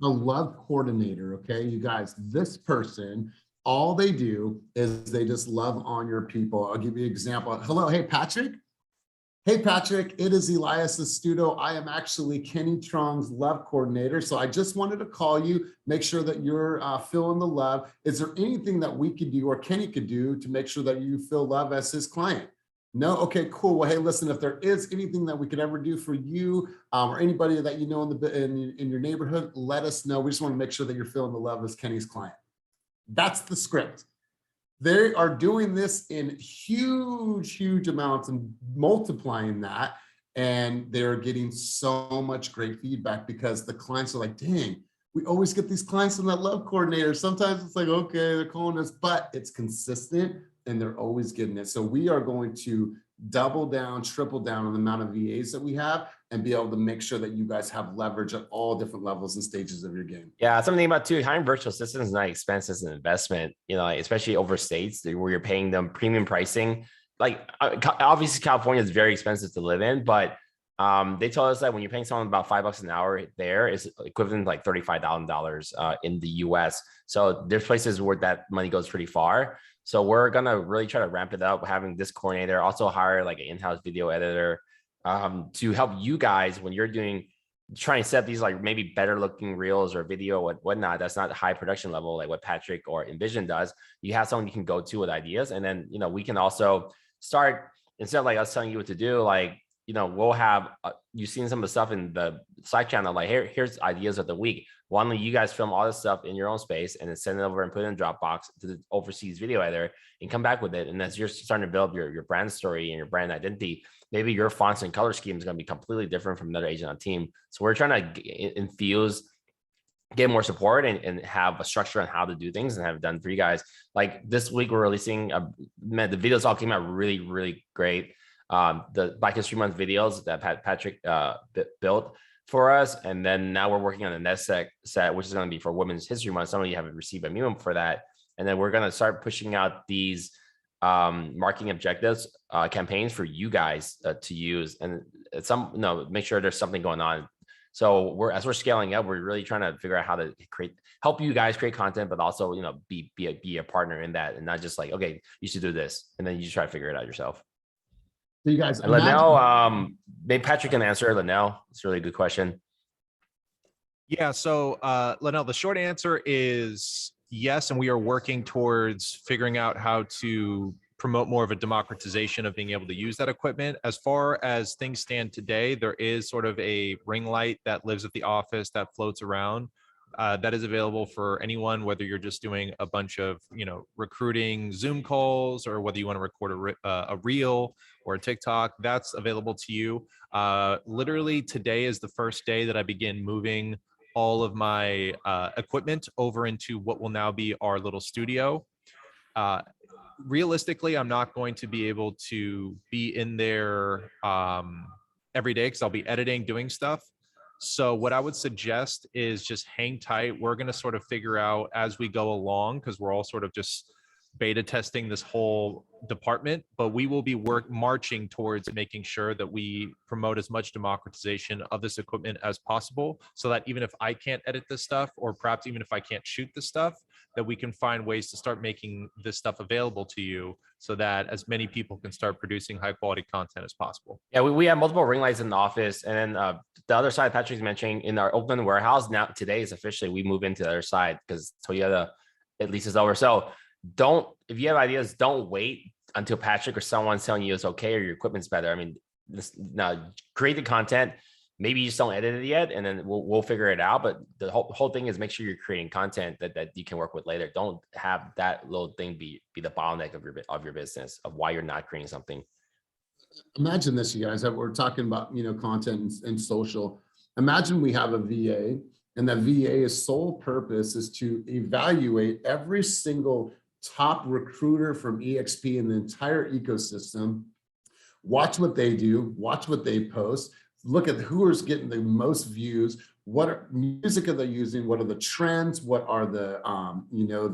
S1: a love coordinator. Okay, you guys, this person, all they do is they just love on your people. I'll give you an example. Hello, hey, Patrick. Hey, Patrick, it is Elias Estudo. I am actually Kenny Trong's love coordinator. So I just wanted to call you, make sure that you're feeling the love. Is there anything that we could do or Kenny could do to make sure that you feel love as his client? No? Okay, cool. Well, hey, listen, if there is anything that we could ever do for you or anybody that you know in your neighborhood, let us know. We just want to make sure that you're feeling the love as Kenny's client. That's the script. They are doing this in huge amounts and multiplying that. And they're getting so much great feedback because the clients are like, dang, we always get these clients from that love coordinator. Sometimes it's like, okay, they're calling us, but it's consistent and they're always getting it. So we are going to double down, triple down on the amount of VAs that we have and be able to make sure that you guys have leverage at all different levels and stages of your game.
S6: Yeah, something about too, hiring virtual assistants is not expensive as an investment, especially over states where you're paying them premium pricing. Like obviously California is very expensive to live in, but they told us that when you're paying someone about $5 an hour there is equivalent to like $35,000 in the US. So there's places where that money goes pretty far. So we're going to really try to ramp it up, having this coordinator, also hire like an in-house video editor to help you guys when you're trying to set these like maybe better looking reels or video or whatnot. That's not high production level like what Patrick or Envision does. You have someone you can go to with ideas. And then, we can also start, instead of like us telling you what to do, like, we'll have, you've seen some of the stuff in the Slack channel, like here's ideas of the week. Why don't you guys film all this stuff in your own space and then send it over and put it in Dropbox to the overseas video editor and come back with it. And as you're starting to build your brand story and your brand identity, maybe your fonts and color scheme is going to be completely different from another agent on team. So we're trying to get more support and have a structure on how to do things and have it done for you guys. Like this week, we're releasing, the videos all came out really, really great. The Black History Month videos that Patrick built for us. And then now we're working on the next set, which is going to be for Women's History Month. Some of you haven't received a memo for that. And then we're going to start pushing out these marketing objectives campaigns for you guys to use. And make sure there's something going on. So as we're scaling up, we're really trying to figure out how to help you guys create content, but also, be a partner in that and not just like, okay, you should do this. And then you just try to figure it out yourself.
S1: So you guys,
S6: Linnell, maybe Patrick can answer. Linnell, it's a really good question.
S19: Yeah. So Linnell, the short answer is yes. And we are working towards figuring out how to promote more of a democratization of being able to use that equipment. As far as things stand today, there is sort of a ring light that lives at the office that floats around. That is available for anyone, whether you're just doing a bunch of, recruiting Zoom calls or whether you want to record a reel or a TikTok, that's available to you. Literally today is the first day that I begin moving all of my equipment over into what will now be our little studio. Realistically, I'm not going to be able to be in there every day because I'll be editing, doing stuff. So what I would suggest is just hang tight. We're going to sort of figure out as we go along, because we're all sort of just beta testing this whole department, but we will be marching towards making sure that we promote as much democratization of this equipment as possible, so that even if I can't edit this stuff, or perhaps even if I can't shoot this stuff, that we can find ways to start making this stuff available to you so that as many people can start producing high quality content as possible.
S6: Yeah, we have multiple ring lights in the office. And then the other side Patrick's mentioning, in our open warehouse, now today is officially we move into the other side because Toyota at least is over. So if you have ideas, don't wait until Patrick or someone's telling you it's okay or your equipment's better. I mean, now create the content. Maybe you just don't edit it yet, and then we'll figure it out. But the whole thing is make sure you're creating content that you can work with later. Don't have that little thing be the bottleneck of your business, of why you're not creating something.
S1: Imagine this, you guys, that we're talking about, content and social. Imagine we have a VA, and that VA's sole purpose is to evaluate every single top recruiter from eXp in the entire ecosystem, watch what they do, watch what they post, look at who is getting the most views, what music are they using, what are the trends, what are the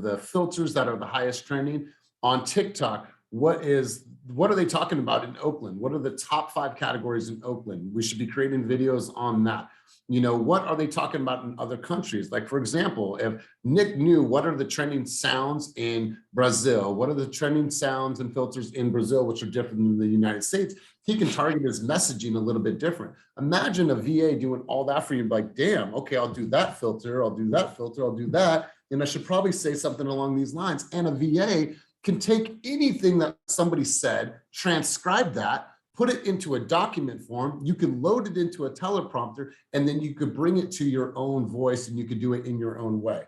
S1: the filters that are the highest trending on TikTok. What are they talking about in Oakland? What are the top 5 categories in Oakland? We should be creating videos on that. What are they talking about in other countries? Like, for example, if Nick knew what are the trending sounds in Brazil, what are the trending sounds and filters in Brazil, which are different than the United States, he can target his messaging a little bit different. Imagine a VA doing all that for you, like, damn, okay, I'll do that filter, I'll do that filter, I'll do that. And I should probably say something along these lines. And a VA can take anything that somebody said, transcribe that, put it into a document form. You can load it into a teleprompter, and then you could bring it to your own voice, and you could do it in your own way.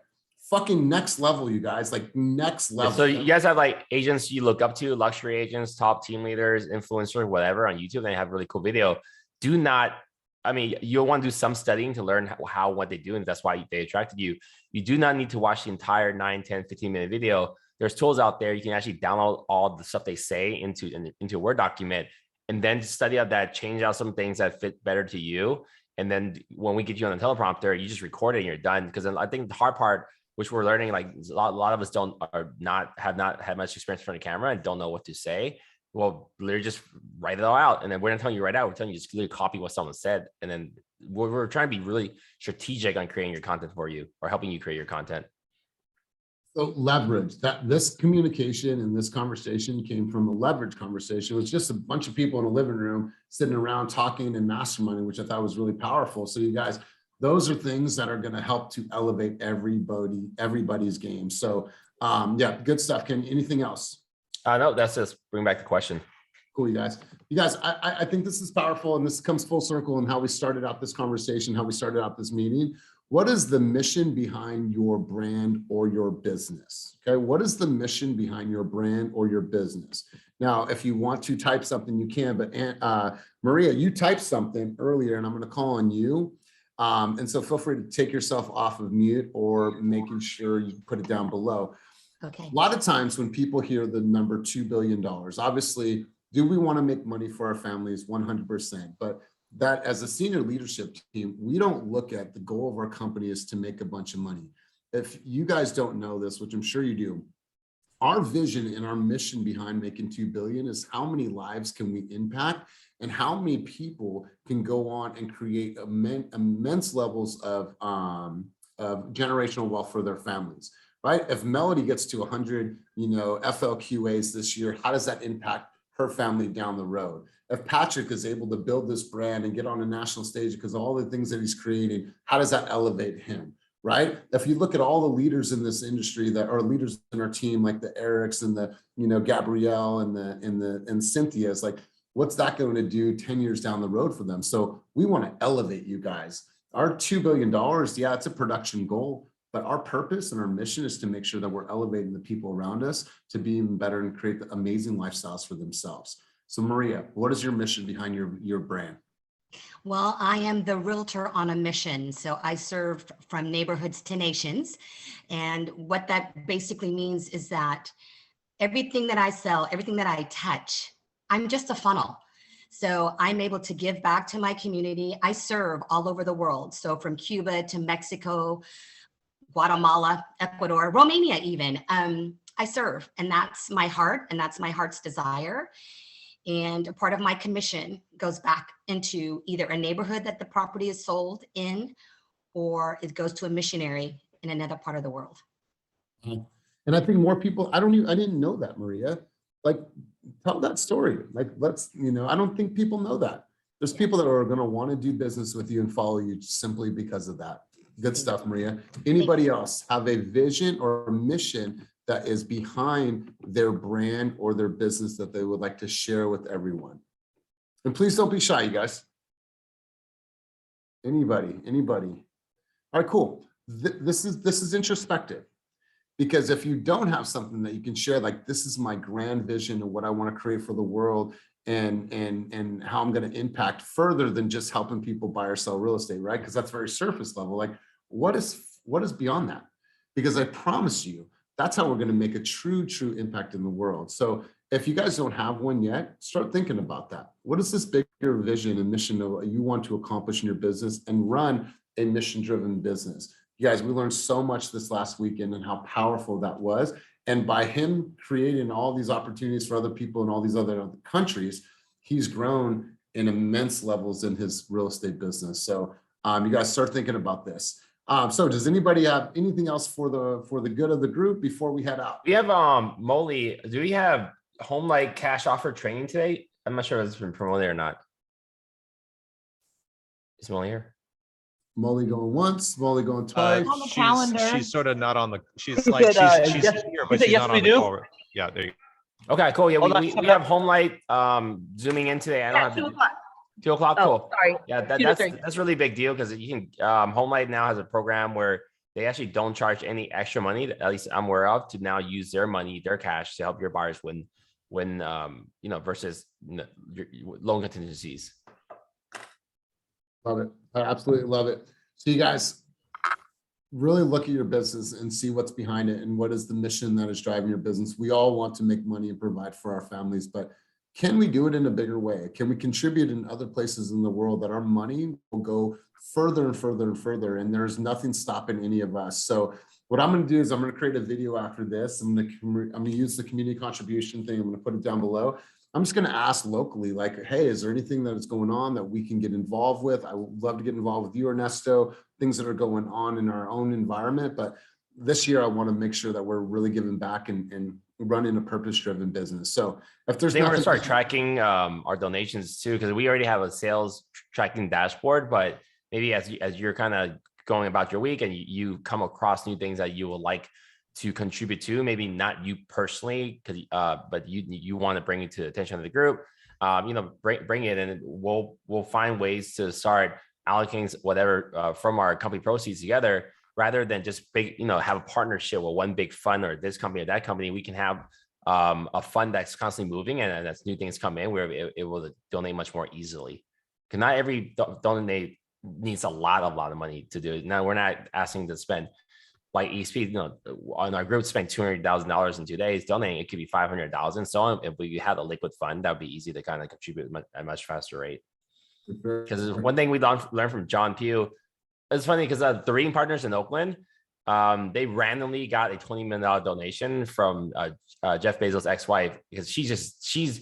S1: Fucking next level, you guys, like next level.
S6: So you guys have like agents you look up to, luxury agents, top team leaders, influencers, whatever on YouTube. They have really cool video. You'll want to do some studying to learn what they do, and that's why they attracted you. You do not need to watch the entire 9, 10, 15-minute video. There's tools out there. You can actually download all the stuff they say into a Word document, and then study out that, change out some things that fit better to you. And then when we get you on the teleprompter, you just record it and you're done. Because I think the hard part, which we're learning, like a lot of us have not had much experience in front of the camera and don't know what to say. Well, literally just write it all out. And then we're not telling you right out. We're telling you just literally copy what someone said. And then we're trying to be really strategic on creating your content for you, or helping you create your content.
S1: So leverage that. This communication and this conversation came from a leverage conversation. It was just a bunch of people in a living room sitting around talking and masterminding, which I thought was really powerful. So you guys, those are things that are going to help to elevate everybody's game. So yeah, good stuff. Anything else?
S6: No, that's just bring back the question.
S1: Cool, you guys. I think this is powerful, and this comes full circle in how we started out this conversation, how we started out this meeting. What is the mission behind your brand or your business? Okay, what is the mission behind your brand or your business? Now, if you want to type something, you can, but Maria, you typed something earlier, and I'm going to call on you. And so feel free to take yourself off of mute, or making sure you put it down below.
S20: Okay.
S1: A lot of times when people hear the number $2 billion, obviously, do we want to make money for our families? 100%. But that as a senior leadership team, we don't look at the goal of our company is to make a bunch of money. If you guys don't know this, which I'm sure you do, our vision and our mission behind making 2 billion is how many lives can we impact, and how many people can go on and create immense levels of generational wealth for their families, right? If Melody gets to 100, FLQAs this year, how does that impact her family down the road? If Patrick is able to build this brand and get on a national stage because of all the things that he's creating, how does that elevate him, right? If you look at all the leaders in this industry that are leaders in our team, like the Erics and the, Gabrielle and Cynthia's, like, what's that going to do 10 years down the road for them? So we want to elevate you guys. Our $2 billion, yeah, it's a production goal, but our purpose and our mission is to make sure that we're elevating the people around us to be even better and create the amazing lifestyles for themselves. So Maria, what is your mission behind your brand?
S20: Well, I am the realtor on a mission. So I serve from neighborhoods to nations. And what that basically means is that everything that I sell, everything that I touch, I'm just a funnel. So I'm able to give back to my community. I serve all over the world. So from Cuba to Mexico, Guatemala, Ecuador, Romania even. I serve, and that's my heart, and that's my heart's desire. And a part of my commission goes back into either a neighborhood that the property is sold in, or it goes to a missionary in another part of the world.
S1: And I think more people, I didn't know that, Maria. Like, tell that story. Like, I don't think people know that. There's people that are going to want to do business with you and follow you simply because of that. Good stuff, Maria. Anybody else have a vision or a mission that is behind their brand or their business that they would like to share with everyone. And please don't be shy, you guys. Anybody? All right, cool. This is introspective, because if you don't have something that you can share, like this is my grand vision of what I want to create for the world, and how I'm going to impact further than just helping people buy or sell real estate, right? Because that's very surface level. Like what is beyond that? Because I promise you, that's how we're going to make a true impact in the world. So if you guys don't have one yet, start thinking about that. What is this bigger vision and mission of what you want to accomplish in your business, and run a mission-driven business? You guys, we learned so much this last weekend and how powerful that was. And by him creating all these opportunities for other people in all these other countries, he's grown in immense levels in his real estate business. So you guys start thinking about this. So does anybody have anything else for the good of the group before we head out?
S6: We have Molly. Do we have home light cash offer training today? I'm not sure if it's been promoted or not. Is Molly here?
S1: Molly going once, Molly going twice.
S15: On the calendar.
S19: She's sort of not on the. She's like she's here, but she's not on the call. Yeah, there you go.
S6: Okay, cool. Yeah, we have home light zooming in today. I don't have
S21: 2 o'clock.
S6: 2 o'clock.
S21: Oh,
S6: Cool.
S21: sorry.
S6: Yeah,
S21: 2 to
S6: that's
S21: 3.
S6: a really big deal, because you can Home Light now has a program where they actually don't charge any extra money, at least I'm aware of, to now use their money, their cash, to help your buyers win versus your loan contingencies.
S1: Love it. I absolutely love it. So you guys really look at your business and see what's behind it and what is the mission that is driving your business. We all want to make money and provide for our families, but can we do it in a bigger way? Can we contribute in other places in the world that our money will go further and further and further, and there's nothing stopping any of us? So what I'm going to do is I'm going to create a video after this. I'm going to use the community contribution thing. I'm going to put it down below. I'm just going to ask locally, like, hey, is there anything that is going on that we can get involved with? I would love to get involved with you, Ernesto, things that are going on in our own environment. But this year, I want to make sure that we're really giving back and running a purpose-driven business. So if there's,
S6: they want to start tracking our donations too, because we already have a sales tracking dashboard. But maybe as you're kind of going about your week and you come across new things that you would like to contribute to, maybe not you personally, because but you want to bring it to the attention of the group, bring it, and we'll find ways to start allocating whatever from our company proceeds together, rather than just have a partnership with one big fund or this company or that company. We can have a fund that's constantly moving, and as new things come in, we're able to donate much more easily. Because not every donate needs a lot of money to do it. Now, we're not asking to spend, like eXp, on our group, spend $200,000 in 2 days donating. It could be $500,000. So if we had a liquid fund, that would be easy to kind of contribute at a much faster rate. Because one thing we learned from John Pugh, it's funny because the Reading Partners in Oakland, they randomly got a $20 million donation from Jeff Bezos' ex-wife, because she's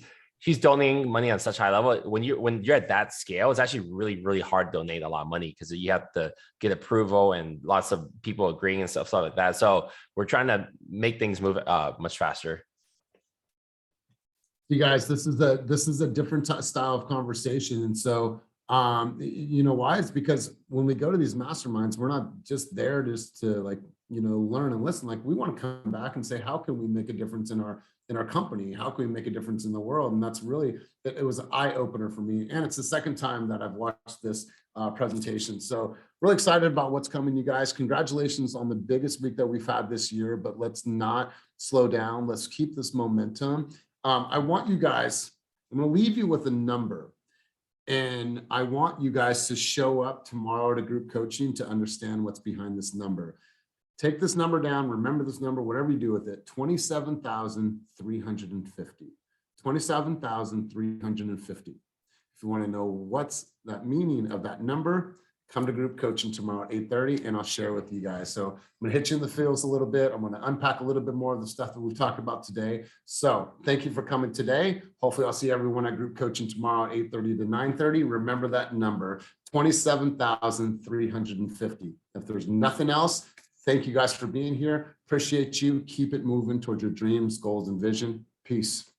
S6: donating money on such high level. When you're at that scale, it's actually really, really hard to donate a lot of money, because you have to get approval and lots of people agreeing and stuff like that. So we're trying to make things move much faster.
S1: You guys, this is a different style of conversation. And so, you know why? It's because when we go to these masterminds, we're not just there just to learn and listen. Like, we want to come back and say, how can we make a difference in our company? How can we make a difference in the world? And that's really, it was an eye opener for me. And it's the second time that I've watched this presentation. So really excited about what's coming, you guys. Congratulations on the biggest week that we've had this year, but let's not slow down. Let's keep this momentum. I want you guys, I'm going to leave you with a number, and I want you guys to show up tomorrow to group coaching to understand what's behind this number. Take this number down, remember this number, whatever you do with it, 27,350. 27,350. If you want to know what's that meaning of that number, come to group coaching tomorrow at 8:30, and I'll share with you guys. So I'm going to hit you in the feels a little bit. I'm going to unpack a little bit more of the stuff that we've talked about today. So thank you for coming today. Hopefully I'll see everyone at group coaching tomorrow at 8:30 to 9:30. Remember that number, 27,350. If there's nothing else, thank you guys for being here. Appreciate you. Keep it moving towards your dreams, goals, and vision. Peace.